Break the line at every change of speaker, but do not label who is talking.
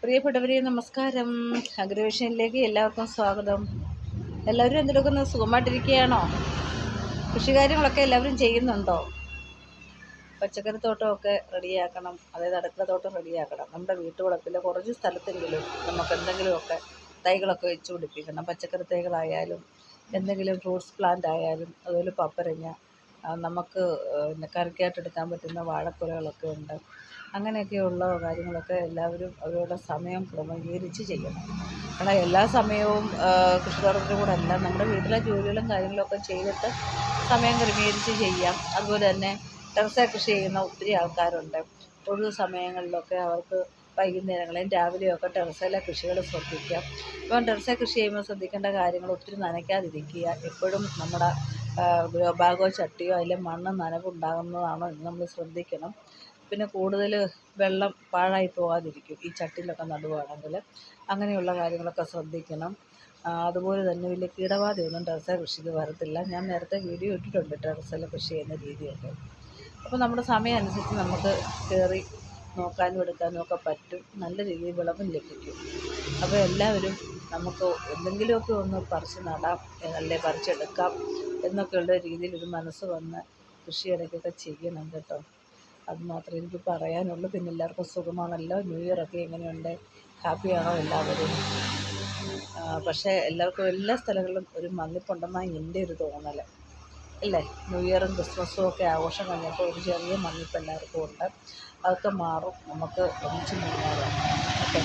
പ്രിയപ്പെട്ടവരെ നമസ്കാരം. അഗ്രവിഷനിലേക്ക് എല്ലാവർക്കും സ്വാഗതം. എല്ലാവരും എന്തെടുക്കുന്നു? സുഖമായിട്ടിരിക്കുകയാണോ? കൃഷികാര്യങ്ങളൊക്കെ എല്ലാവരും ചെയ്യുന്നുണ്ടോ? പച്ചക്കറി തോട്ടമൊക്കെ റെഡിയാക്കണം, അതായത് അടുക്കള തോട്ടം റെഡിയാക്കണം. നമ്മുടെ വീട്ടുവളപ്പിൽ കുറച്ച് സ്ഥലത്തെങ്കിലും നമുക്ക് എന്തെങ്കിലുമൊക്കെ തൈകളൊക്കെ വെച്ച് പിടിപ്പിക്കണം. പച്ചക്കറി തൈകളായാലും എന്തെങ്കിലും ഫ്രൂട്ട്സ് പ്ലാന്റ് ആയാലും അതുപോലെ പപ്പരങ്ങ, നമുക്ക് കറിക്കായിട്ട് എടുക്കാൻ പറ്റുന്ന വാഴക്കുലകളൊക്കെ ഉണ്ട്. അങ്ങനെയൊക്കെയുള്ള കാര്യങ്ങളൊക്കെ എല്ലാവരും അവരുടെ സമയം ക്രമീകരിച്ച് ചെയ്യണം. കാരണം എല്ലാ സമയവും കൃഷിത്തോട്ടത്തിൻ്റെ കൂടെ അല്ല, നമ്മുടെ വീട്ടിലെ ജോലികളും കാര്യങ്ങളൊക്കെ ചെയ്തിട്ട് സമയം ക്രമീകരിച്ച് ചെയ്യാം. അതുപോലെ തന്നെ ടെറസേ കൃഷി ചെയ്യുന്ന ഒത്തിരി ആൾക്കാരുണ്ട്. ഒഴിവു സമയങ്ങളിലൊക്കെ അവർക്ക് വൈകുന്നേരങ്ങളിലും രാവിലെയൊക്കെ ടെറസയിലെ കൃഷികൾ ശ്രദ്ധിക്കാം. ഇപ്പം ടെറസേ കൃഷി ചെയ്യുമ്പോൾ ശ്രദ്ധിക്കേണ്ട കാര്യങ്ങൾ ഒത്തിരി നനയ്ക്കാതിരിക്കുക. എപ്പോഴും നമ്മുടെ ഗ്രോ ബാഗോ ചട്ടിയോ അതിൽ മണ്ണ് നനവുണ്ടാകുന്നതാണോ എന്ന് നമ്മൾ ശ്രദ്ധിക്കണം. പിന്നെ കൂടുതൽ വെള്ളം പാഴായി പോകാതിരിക്കും ഈ ചട്ടിയിലൊക്കെ നടുവാണെങ്കിൽ. അങ്ങനെയുള്ള കാര്യങ്ങളൊക്കെ ശ്രദ്ധിക്കണം. അതുപോലെ തന്നെ വലിയ കീടബാധയൊന്നും ടെറസേ കൃഷിക്ക് വരത്തില്ല. ഞാൻ നേരത്തെ വീഡിയോ ഇട്ടിട്ടുണ്ട് ടെറസിൽ കൃഷി ചെയ്യുന്ന രീതിയൊക്കെ. അപ്പോൾ നമ്മുടെ സമയം അനുസരിച്ച് നമുക്ക് കയറി നോക്കാനും എടുക്കാനും ഒക്കെ പറ്റും. നല്ല രീതിയിൽ വിളവും ലഭിക്കും. അപ്പോൾ എല്ലാവരും നമുക്ക് എന്തെങ്കിലുമൊക്കെ ഒന്ന് പറിച്ച് നടാം, അല്ലെ പറിച്ചെടുക്കാം എന്നൊക്കെയുള്ള രീതിയിൽ ഒരു മനസ്സ് വന്ന് കൃഷി ഇടയ്ക്കൊക്കെ ചെയ്യണം കേട്ടോ. അത് മാത്രമേ എനിക്ക് പറയാനുള്ളൂ. പിന്നെ എല്ലാവർക്കും സുഖമാണല്ലോ? ന്യൂ ഇയറൊക്കെ എങ്ങനെയുണ്ട്? ഹാപ്പിയാണോ എല്ലാവരും? പക്ഷേ എല്ലാവർക്കും എല്ലാ സ്ഥലങ്ങളിലും ഒരു മങ്ങിപ്പുണ്ടെന്നാണ് എൻ്റെ ഒരു തോന്നൽ, അല്ലേ? ന്യൂ ഇയറും ക്രിസ്മസും ഒക്കെ ആഘോഷം കഴിഞ്ഞപ്പോൾ ഒരു ചെറിയ മങ്ങിപ്പ് എല്ലാവർക്കും ഉണ്ട്. അതൊക്കെ മാറും. നമുക്ക് ഒന്നിച്ച് മുന്നേറാം. ഓക്കെ.